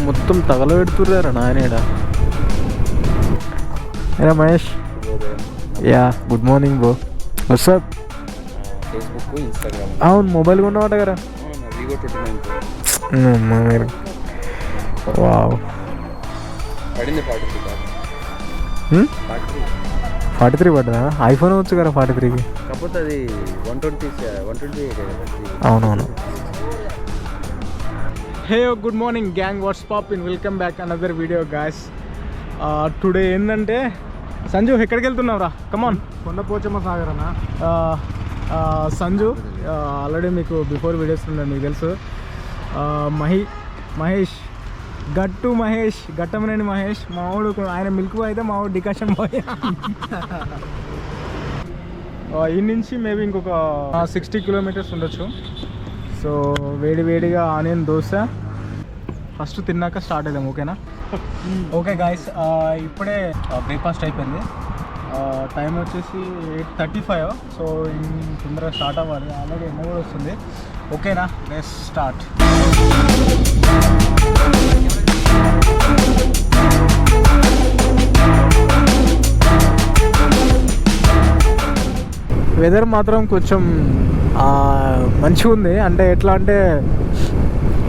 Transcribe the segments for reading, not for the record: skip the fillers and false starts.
మొత్తం తగలబెడుతుర్రారా నాయనేడా. ఏరా Mahesh. Yeah good morning bro. WhatsApp. Facebook, Instagram. అవును మొబైల్ కొన్నావాట కదా. వివో 29 మీరు వావ్. పడింది 43 పడ్డా. ఐఫోన్ వచ్చు కదా 43కి. కాకపోతే అది 120. అవునవును. Hey good morning gang, what's poppin, welcome back another video guys. Today ఏంటంటే సంజు ఎక్కడికి వెళ్తున్నావురా? కమాన్. కొండపోచమ్మ సాగర్ అన్న. సంజు ఆల్రెడీ మీకు బిఫోర్ వీడియోస్ ఉండే మీకు తెలుసు. మహేష్ గట్టమనేని మహేష్ మావాడు. ఆయన మిల్క్ బాయ్ అయితే మావాడు డికాషన్ బాయ్. ఈ నుంచి మేబీ ఇంకొక 60 కిలోమీటర్స్ ఉండొచ్చు. సో వేడిగా ఆనియన్ దోశ ఫస్ట్ తిన్నాక స్టార్ట్ అవుదాం. ఓకేనా? ఓకే గాయస్, ఇప్పుడే బ్రేక్ఫాస్ట్ అయిపోయింది. టైం వచ్చేసి 8:35. సో తొందరగా స్టార్ట్ అవ్వాలి. ఆల్రెడీ ఎండ కూడా వస్తుంది. ఓకేనా? Let's start. వెదర్ మాత్రం కొంచెం మంచిగా ఉంది. అంటే ఎట్లా అంటే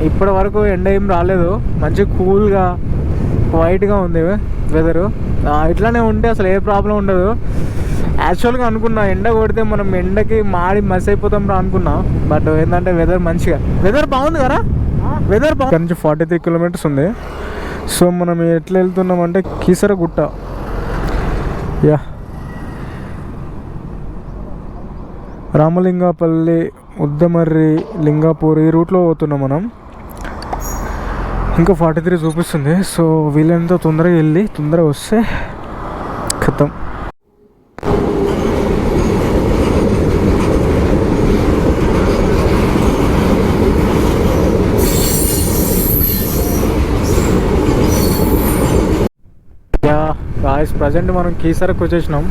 ఇప్పటి వరకు ఎండ ఏం రాలేదు. మంచిగా కూల్గా వైట్గా ఉంది వెదరు. ఇట్లానే ఉంటే అసలు ఏ ప్రాబ్లం ఉండదు. యాక్చువల్గా అనుకున్నా ఎండ కొడితే మనం ఎండకి మస్ అయిపోతాం రా అనుకున్నా. బట్ ఏంటంటే వెదర్ బాగుంది కదా. వెదర్ బాగుంది. నుంచి 43 కిలోమీటర్స్ ఉంది. సో మనం ఎట్లా వెళ్తున్నామంటే కీసరగుట్ట. యా, రామలింగపల్లి, ఉద్దమర్రి, లింగాపూర్ ఈ రూట్లో పోతున్నాం మనం. ఇంకా 43 చూపిస్తుంది. సో వీళ్ళంత తొందరగా వెళ్ళి తొందరగా వస్తే ఖతం. యా గాయ్స్, ప్రజెంట్ మనం కీసరకు వచ్చేసినాం.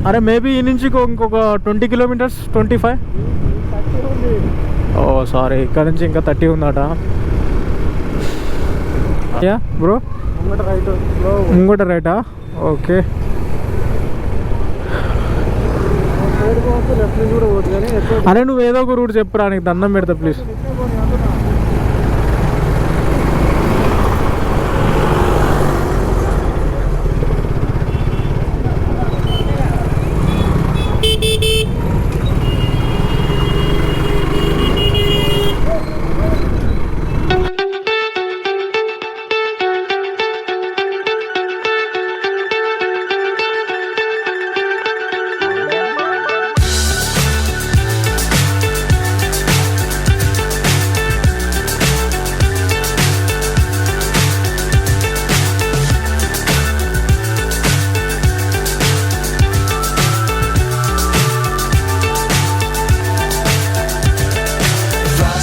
అరే మేబీ ఈ నుంచి ఇంకొక 20 కిలోమీటర్స్, 25. ఓ సారీ, ఇక్కడ నుంచి ఇంకా 30 ఉందట. యా బ్రో, ముంగట రైటా? ఓకే. అరే నువ్వు ఏదో ఒక రూట్ చెప్పురా, నీకు దండం పెడతా please.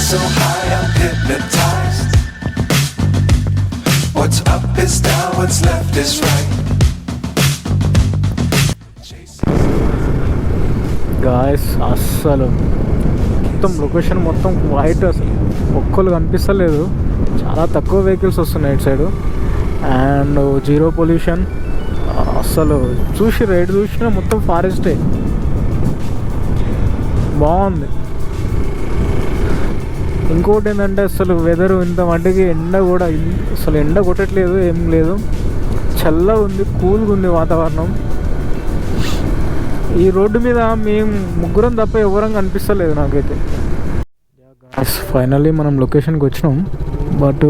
So high, I'm hypnotized. What's up is down, what's left is right. Guys అస్సలు మొత్తం లొకేషన్ మొత్తం వైట్, అసలు ఒక్కరు కనిపిస్తలేదు. చాలా తక్కువ వెహికల్స్ వస్తున్నాయి ఇటు సైడు. And zero pollution. అస్సలు రైడ్ చూసినా మొత్తం ఫారెస్టే. బాగుంది. ఇంకోటి ఏంటంటే అసలు వెదరు ఇంత మట్టికి ఎండ కూడా అసలు ఎండ కొట్టట్లేదు, ఏం లేదు. చల్లగా ఉంది, కూల్గా ఉంది వాతావరణం. ఈ రోడ్డు మీద మేము ముగ్గురం తప్ప ఎవరం కనిపిస్తలేదు నాకైతే. ఫైనల్లీ మనం లొకేషన్కి వచ్చినాం. బట్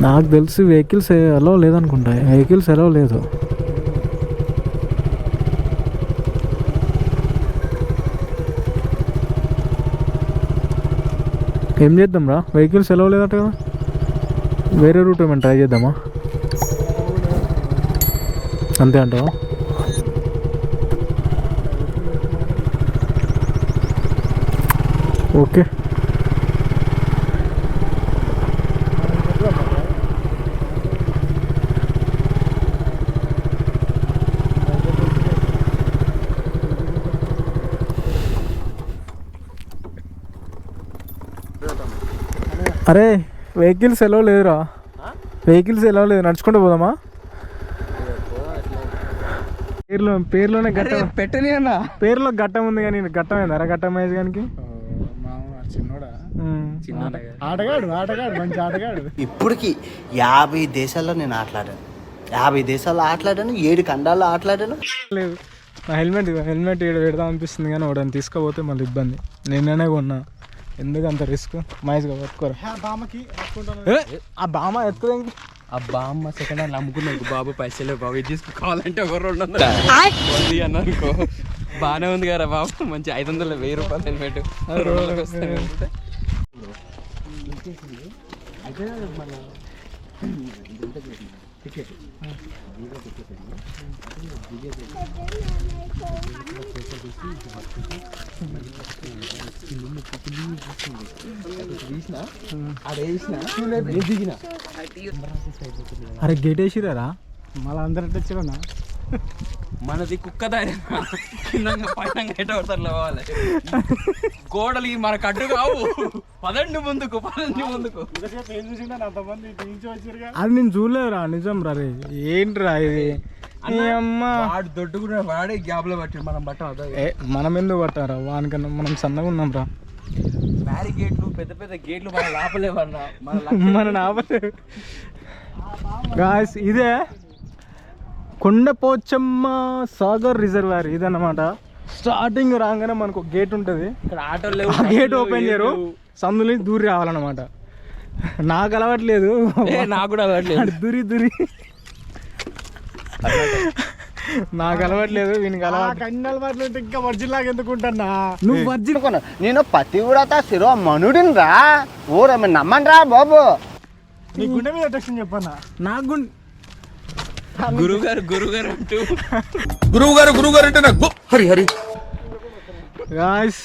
నాకు తెలిసి వెహికల్స్ అలౌ లేదనుకుంటా. వెహికల్స్ అలౌ లేదు. ఏం చేద్దాం రా, వెహికల్స్ ఎలా లేదట కదా. వేరే రూట్ ఏమైనా ట్రై చేద్దామా? అంతే అంటావా? ఓకే. అరే వెహికల్స్ ఎలా లేదురా, వెహికల్స్ ఎలా లేదు, నడుచుకుంటూ పోదామా? పేరులోనే ఘట్టం పెట్టని అన్న పేరులో ఘట్టం ఉంది కానీ ఘట్టం అయిందా ఘట్టం మహేష్ గారికి? ఆటగాడు మంచి ఆటగాడు. ఇప్పటికి 50 దేశాల్లో నేను ఆటలాడాను, 50 దేశాల్లో ఆటలాడాను, 7 ఖండాల్లో ఆటలాడాను. లేదు నా హెల్మెట్ ఇక్కడ పెడదాం అనిపిస్తుంది కానీ వాడని తీసుకుపోతే మళ్ళీ ఇబ్బంది. నిన్ననే కొన్నా, ఎందుకు అంత రిస్క్? మహేష్గా పట్టుకోరా. ఆ బామ్మ ఎత్తుకు, ఆ బామ్మ సెకండ్ హ్యాండ్ అమ్ముకున్నావు బాబు, పైసలే బాబు, ఇది తీసుకోవాలంటే ఒక 200 అన్ననుకో బాగానే ఉంది కదా బాబు, మంచి 500 1000 రూపాయలు హెల్మెట్ అరే గేట్ వేసిరా మళ్ళీ అందరూ తెచ్చిరా. మనది కుక్క దారి పైన పోవాలి, గోడలు మనకు అడ్డు కావు. పదండి ముందుకు. అది నేను చూడలేదురా, నిజం రా. ఏంట్రా ఇది? వాడు దొడ్డు కూడా వాడే గ్యాప్ లో పట్టాడు, మనం బట్ట మనం ఎందుకు పట్టారా? వానికన్నా మనం సన్నగా ఉన్నాం రా. బ్యారిగేట్లు పెద్ద పెద్ద గేట్లు మనం ఆపలేవన్నా, మనం ఆపలేవు. గాయ్స్ ఇదే కొండపోచమ్మ సాగర్ రిజర్వాయర్ ఇదన్నమాట. స్టార్టింగ్ రాగానే మనకు గేట్ ఉంటుంది, ఇక్కడ ఆటోలు లేవు, గేట్ ఓపెన్ చేయరు, సందులో దూరి రావాలన్నమాట. నాకు అలవాట్లేదు, నాకు కూడా అలవాట్లేదు, దూరి నాకు అలవాట్లేదు, వీనికి అలవాటు. అన్ని అలవాట్లు ఉంటే ఇంకా వర్జిన్ లాగా ఎందుకుంటున్నా? నువ్వు వర్జిన్ కొన నేను పతివ్రత శిరోమణుడిని రా, ఊరమ్మ నమ్మండి రా బాబు. నీ గుండె మీద టెక్స్ట్ చెప్పన్నా. నాకు గుండె గురుగారు అంటూ గురువుగారు అంటే నాకు హరి గాయ్స్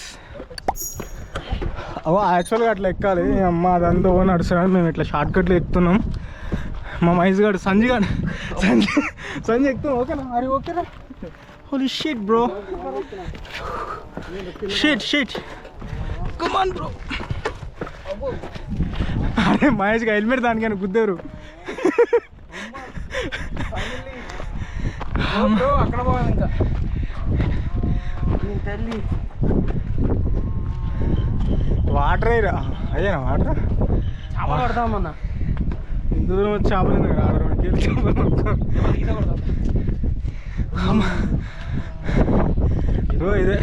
యాక్చువల్గా అట్లా ఎక్కాలి. అమ్మ అదంతా ఓ నడుస్తున్నాడు, మేము ఇట్లా షార్ట్ కట్లు ఎక్కుతున్నాం. మా మైజ్ గాడు సంజయ్ ఎక్కుతున్నాం. ఓకేనా? అరే ఓకేనా? Holy shit bro, shit come on bro. అరే మహేష్గా హెల్మెట్ దానికైనా గుద్దారు. అక్కడ పోవాలి ఇంకా. వాటర్ అయ్యా అయ్యానా వాటర్ చేపలు పడతామన్నా, ఇంత దూరం వచ్చి చేపలు ఎందుకు ఆడడానికి? ఇదే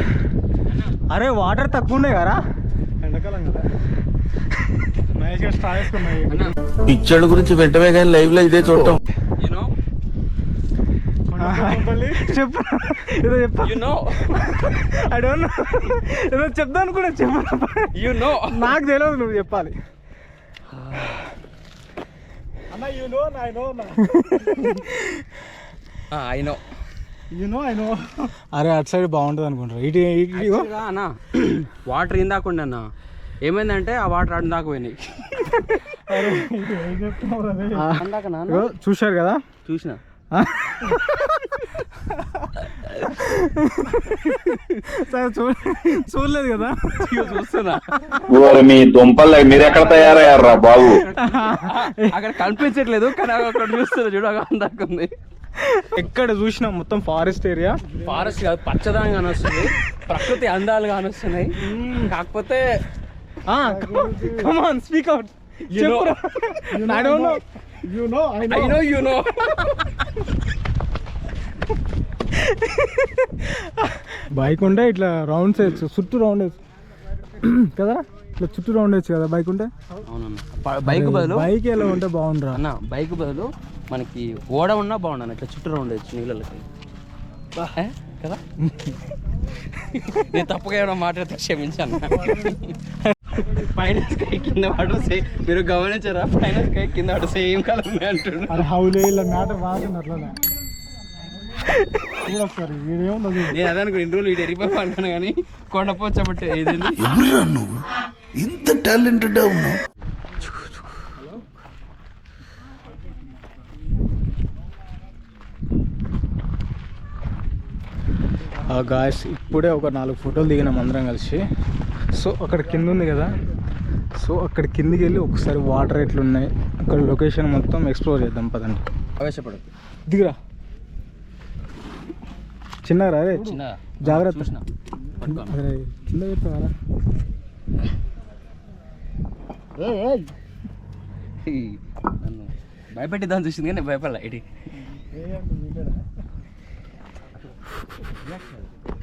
అరే వాటర్ తక్కువ ఉన్నాయి కదా, ఎండాకాలం కదా. మహేష్ గారు స్ట్రా వేసుకున్నాయి. పిచ్చడు గురించి వెంటనే కానీ లైవ్ లో ఇదే చూడటం. చెప్పు ఏదో చెప్పు. ఐ డోంట్ నో, ఏదో చెప్దాను కూడా చెప్పు. నాకు తెలియదు, నువ్వు చెప్పాలి. అరే అటు సైడ్ బాగుంటుంది అనుకుంటారు. ఇటు అన్న వాటర్ ఇందాకుండా అన్న ఏమైందంటే ఆ వాటర్ అటు దాకా పోయినాయి. చూశారు కదా? చూసిన చూడలేదు కదా? చూస్తున్నా. మీ దుంపలు మీరు ఎక్కడ తయారయ్యారా బాబు? అక్కడ కనిపించట్లేదు కానీ అక్కడ చూస్తున్నా, చూడగా అందాకుంది. ఎక్కడ చూసినా మొత్తం ఫారెస్ట్ ఏరియా. ఫారెస్ట్ కాదు, పచ్చదనం కానొస్తుంది, ప్రకృతి అందాలు కానొస్తున్నాయి. కాకపోతే స్పీక్ అవుట్. బైక్ ఉంటే ఇట్లా రౌండ్స్ వేయచ్చు, చుట్టూ రౌండ్ వేయచ్చు కదా, ఇట్లా చుట్టూ రౌండ్ వేయచ్చు కదా బైక్ ఉంటే. బైక్ బదులు బైక్ ఎలా ఉంటే బాగుండరా అన్న, బైక్ బదులు మనకి ఓడ ఉన్నా బాగుండన్న, ఇట్లా చుట్టూ రౌండ్ వేయచ్చు నీళ్ళకి కదా. నేను తప్పుగా ఏమైనా మాట్లాడితే క్షమించాను. పైన స్కై కింద వాటర్ సేమ్, మీరు గమనించారా? పైన స్కై కింద వాటర్ సేమ్ కలర్ అంటున్నాడు. అది హౌలే ఇలా మ్యాటర్ రాకుండా అట్లా చూడొస్తారు. నేను అదే అనుకో, ఇన్ని రోజులు ఇటు ఎరిపోయి అనుకున్నా కానీ కొండపోచ్చబట్టే ఇది నువ్వు ఇంత టాలెంటెడ్ ఉన్నావు. గాయస్ ఇప్పుడే ఒక 4 ఫోటోలు దిగినాం అందరం కలిసి. సో అక్కడ కింద ఉంది కదా, సో అక్కడ కిందికి వెళ్ళి ఒకసారి వాటర్ ఎట్లున్నాయి అక్కడ లొకేషన్ మొత్తం ఎక్స్ప్లోర్ చేద్దాం పదండి. ఆవేశపడదు. దిగురా చిన్నగా రే, చిన్న జాగ్రత్త. చూసిన అరే కింద పెట్టారా? నన్ను భయపెట్టిద్దామని చూసింది కానీ భయపడలే. ఇటు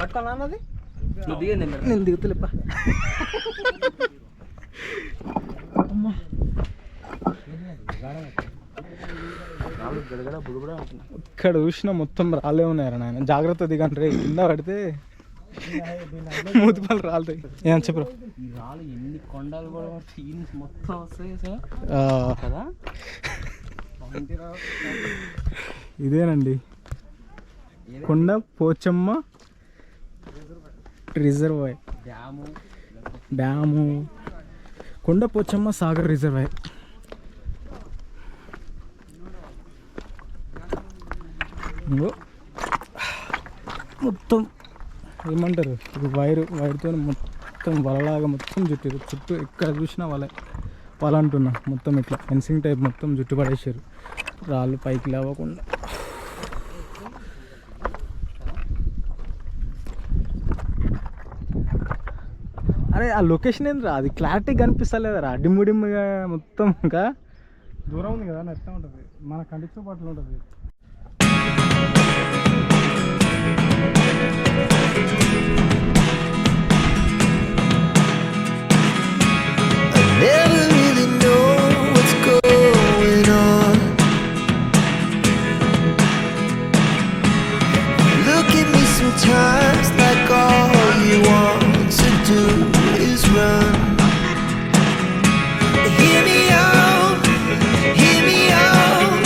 పట్టాలా అన్నది? నువ్వు దిగండి. నేను దిగుతలేపా. ఇక్కడ చూసిన మొత్తం రాలే ఉన్నాయరా నాయన, జాగ్రత్త దిగండి రే, కింద పడితే మూతిపళ్ళు రాలుతాయి. ఏం చెప్పరు? ఈ రాళ్ళు ఎన్ని కొండలు కూడా సీన్స్ మొత్తం వస్తాయి సార్ కదా. ఇదేనండి కొండ పోచమ్మ రిజర్వాయర్, డ్యాము కొండ పోచమ్మ సాగర్ రిజర్వాయర్. మొత్తం ఏమంటారు ఇది వైర్తో మొత్తం వలలాగా మొత్తం చుట్టూ ఎక్కడ చూసినా వల అంటున్నా, మొత్తం ఇట్లా ఫెన్సింగ్ టైప్ మొత్తం జుట్టు పడేసారు రాళ్ళు పైకి లేవకుండా. అరే ఆ లొకేషన్ ఏందిరా, అది క్లారిటీ కనిపిస్తలేదురా, డిమ్ముడిమ్ముగా మొత్తం. ఇంకా దూరం ఉంది కదా, ఎట్లా ఉంటుంది మన కంటితో పాటు ఉంటుంది. Never really know what's going on. Look at me sometimes like all you want to do is run. Hear me out, hear me out.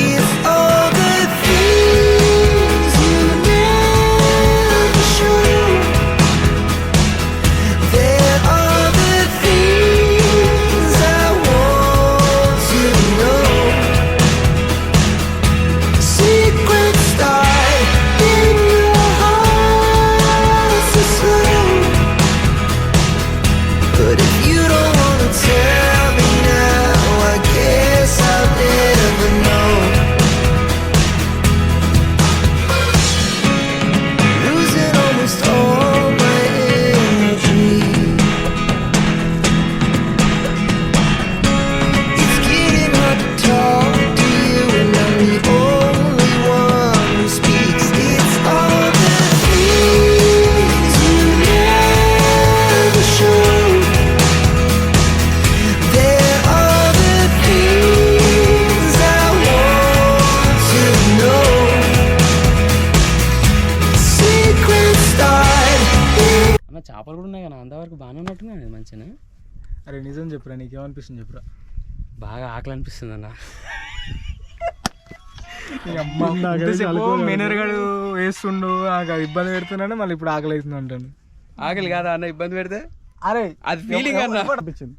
If all the things you never show, there are the things I want to know. Secrets start in your heart so slow. But if you don't wanna tell me now, I guess I'll never know. Losing almost all my energy. It's getting hard to talk to you, and I'm the only one who speaks. It's all the things you never show. There are the things I want to know. Secrets start in అన్న చేపలు కూడా ఉన్నాయి కదా, అంతవరకు బాగానే ఉన్నట్టున్నాయి మంచిగా. అరే నిజం చెప్పురా, నీకేమనిపిస్తుంది చెప్పురా. బాగా ఆకలి అనిపిస్తుంది అన్న. మేనర్గాడు వేస్తుండు, నాకు అది ఇబ్బంది పెడుతున్నాడు, మళ్ళీ ఇప్పుడు ఆకలి అవుతుంది అంటాను. ఆకలి కాదా అన్న ఇబ్బంది పెడితే? అరే అది ఫీలింగ్ అన్న. అనిపించింది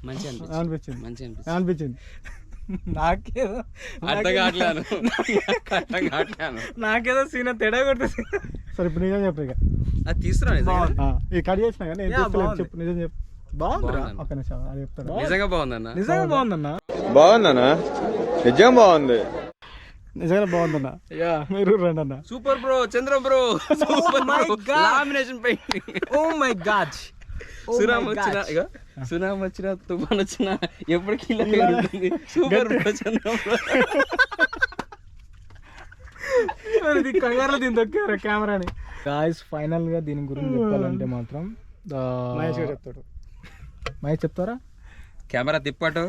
మంచిగా అనిపించింది అనిపించింది మంచిగా అనిపిస్తుంది. అనిపించింది నాకేదో అర్థం కావట్లేను అర్థం కావట్లేను. నాకేదో సీన్ తేడా కొడుతుంది. సరే ఇప్పుడు నిజం చెప్పు ఇక. అది తీసుకురా నిజంగా. ఈ కట్ చేసినా కానీ నేను తీసుకోలేదు, చెప్పు నిజం చెప్పు. బాగుందిరా, బాగుందన్న. ఒక నిమిషం అది చెప్తాను. నిజంగా బాగుందన్న. నిజంగా బాగుందన్న, బాగుందన్నా, నిజం బాగుంది. నిజంగా బాగుందన్న. మీరు రండి అన్న. Super bro, Chandra bro, super lamination painting. Oh my god. Tsunami వచ్చిన ఇగో, సునామీ వచ్చిన తుఫాన్ వచ్చిన ఎప్పటికీ ఇలాగే ఉంటుంది. Super bro, Chandra bro. కంగారులో దీని దొక్కారు కెమెరాని. గాయ్స్ ఫైనల్ గా దీని గురించి చెప్పాలంటే మాత్రం మహేష్ చెప్తాడు. మహేష్ చెప్తారా? కెమెరా తిప్పటు.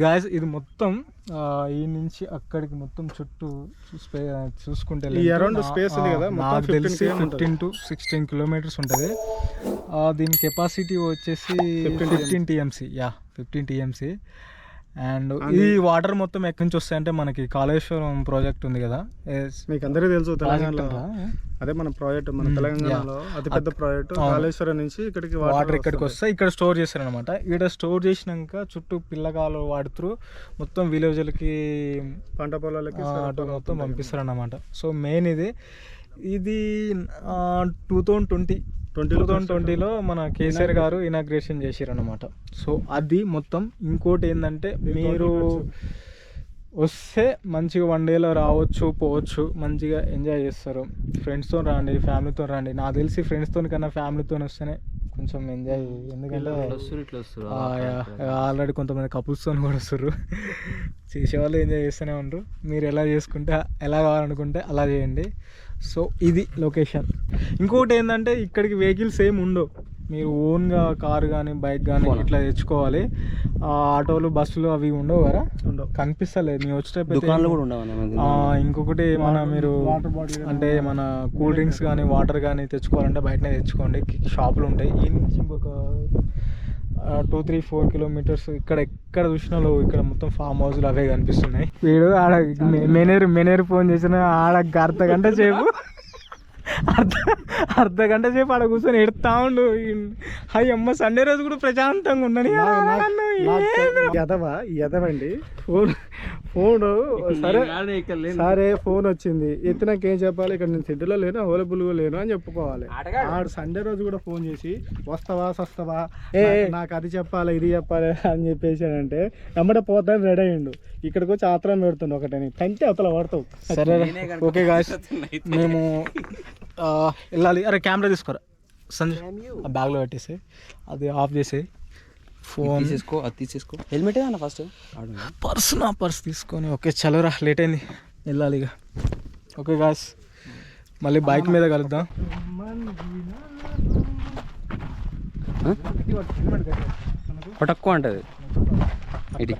గాయస్ ఇది మొత్తం ఈ నుంచి అక్కడికి మొత్తం చుట్టూ చూసుకుంటే స్పేస్ ఉంది కదా, నాకు తెలిసి 15 to 16 కిలోమీటర్స్ ఉంటుంది. దీని కెపాసిటీ వచ్చేసి 15 టీఎంసీ. 15 టీఎంసీ. అండ్ ఈ వాటర్ మొత్తం ఎక్కడి నుంచి వస్తాయంటే మనకి కాళేశ్వరం ప్రాజెక్ట్ ఉంది కదా, మీకు అందరికీ తెలుసు తెలంగాణలో అదే మన ప్రాజెక్ట్, మన తెలంగాణలో అతిపెద్ద ప్రాజెక్ట్ కాళేశ్వరం నుంచి ఇక్కడికి వాటర్ ఇక్కడికి వస్తాయి, ఇక్కడ స్టోర్ చేస్తారు అనమాట. ఇక్కడ స్టోర్ చేసినాక చుట్టూ పిల్లకాలు వాడుతూ మొత్తం విలేజ్లకి పంట పొలాలకి అటు మొత్తం పంపిస్తారు అన్నమాట. సో మెయిన్ ఇది ఇది 2020లో మన కేసీఆర్ గారు ఇనాగ్రేషన్ చేశారు అనమాట. సో అది మొత్తం. ఇంకోటి ఏంటంటే మీరు వస్తే మంచిగా 1 డేలో రావచ్చు, పోవచ్చు, మంచిగా ఎంజాయ్ చేస్తారు. ఫ్రెండ్స్తో రండి, ఫ్యామిలీతో రండి. నాకు తెలిసి ఫ్రెండ్స్తో కన్నా ఫ్యామిలీతో వస్తేనే కొంచెం ఎంజాయ్. ఎందుకంటే ఆల్రెడీ కొంతమంది కపుల్స్తో కూడా వస్తారు. చేసేవాళ్ళు ఎంజాయ్ చేస్తూనే ఉంటారు. మీరు ఎలా చేసుకుంటే, ఎలా కావాలనుకుంటే అలా చేయండి. సో ఇది లొకేషన్. ఇంకోటి ఏంటంటే ఇక్కడికి వెహికల్స్ ఏమి ఉండవు. మీరు ఓన్గా కారు కానీ బైక్ కానీ ఇట్లా తెచ్చుకోవాలి. ఆటోలు బస్సులు అవి ఉండవు కదా, కనిపిస్తలేదు. మేము వచ్చేటప్పుడు ఇంకొకటి మీరు అంటే మన కూల్ డ్రింక్స్ కానీ వాటర్ కానీ తెచ్చుకోవాలంటే బయటనే తెచ్చుకోండి. షాపులు ఉంటాయి. ఈ నుంచి ఇంకొక 2-3-4 కిలోమీటర్స్ ఎక్కడ చూసినా ఇక్కడ మొత్తం ఫామ్ హౌస్లు అవే కనిపిస్తున్నాయి. వీడు ఆడ మెనేరు ఫోన్ చేసిన ఆడ అర్ధగంట సేపు ఆడ కూర్చొని ఎడతా ఉండు. అమ్మ సండే రోజు కూడా ప్రశాంతంగా ఉండని ఎదవండి సరే ఫోన్ వచ్చింది ఎత్తినాక ఏం చెప్పాలి, ఇక్కడ నేను సిటీలో లేను, అవైలబుల్గా లేను అని చెప్పుకోవాలి. ఆడు సండే రోజు కూడా ఫోన్ చేసి వస్తావా నాకు అది చెప్పాలి ఇది చెప్పాలి అని చెప్పేసానంటే ఎమ్మటే పోతాను రెడీ అయ్యిండు. ఇక్కడికి వచ్చి ఆత్రం పెడుతుండు ఒకటే కంటే అవతల పడతావు. సరే ఓకే గాయ్స్, మేము వెళ్ళాలి. అరే కెమెరా తీసుకోరా సంజయ్, ఆ బ్యాగ్లో పెట్టేసి అది ఆఫ్ చేసి ఫోన్ తీసేసుకో, అది తీసేసుకో. హెల్మెట్ అన్న ఫస్ట్ పర్స్ తీసుకొని. ఓకే చలోరా, లేట్ అయింది, వెళ్ళాలి ఇక. ఓకే గాయ్స్, మళ్ళీ బైక్ మీద కలుద్దాం. పటక్కువ అంటది ఇటు.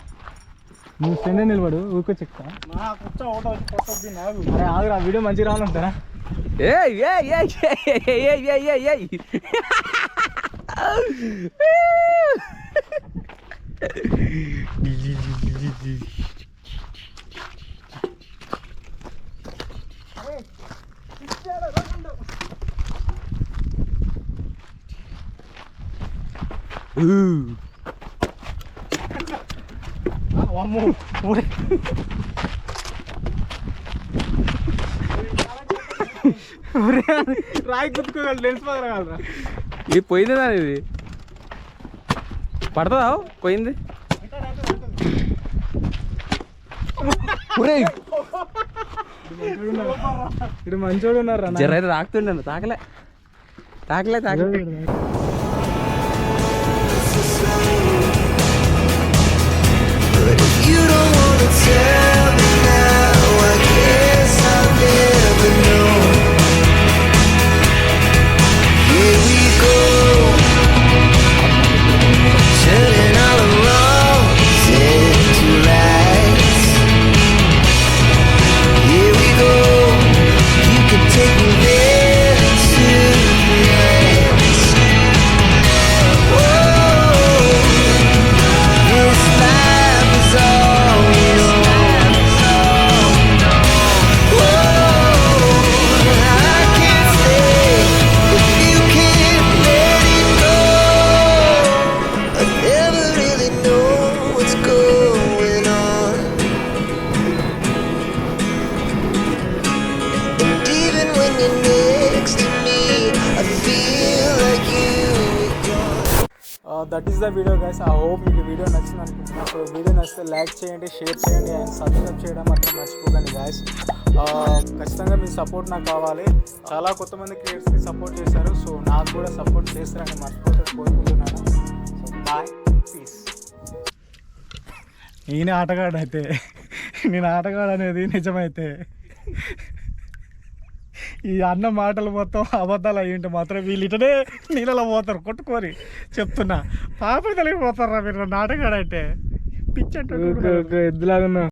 నువ్వు ఫ్రెండ్ నిలబడు, ఊరికో చెప్తా. అరే ఆగురా, వీడియో మంచిగా రావాలంటారా? రాయి గుర్తుకోగలరు, లెన్స్ పగలగలరా? ఇది పోయింది దాని, ఇది పడుతుందా? పోయింది. ఇటు మంచోడు ఉన్నారా? జర అయితే తాకుతుండే, తాకలే. But if you don't wanna tell me now, I guess I'll never know. Here we go, turning all the wrongs into rights. Here we go, you can take me there to the heights. Whoa, this life is all we know. Whoa, I can't stay if you can't let it go. I never really know what's going on, and even when you're next to me, I feel like you were gone. That is the video guys. I hope మీకు video నచ్చింది అనుకుంటున్నాను. So video నచ్చితే like చేయండి, share చేయండి and subscribe చేయడం మాత్రం మర్చిపోకండి guys. ఖచ్చితంగా మీ సపోర్ట్ నాకు కావాలి. చాలా కొంతమంది క్రియేటర్స్కి సపోర్ట్ చేశారు. సో నాకు కూడా సపోర్ట్ చేస్తారని కోరుకుంటున్నాను. So bye, peace. ఈయన ఆటగాడు అయితే నేను ఆటగాడు అనేది నిజమైతే ఈ అన్న మాటలు మొత్తం అబద్ధాలు అయ్యింటే మాత్రం వీళ్ళు ఇటనే నీళ్ళలో పోతారు కొట్టుకొని. చెప్తున్నా పాప తెలియపోతారా మీరు నాటగాడంటే పిచ్చి ఎద్దులాగా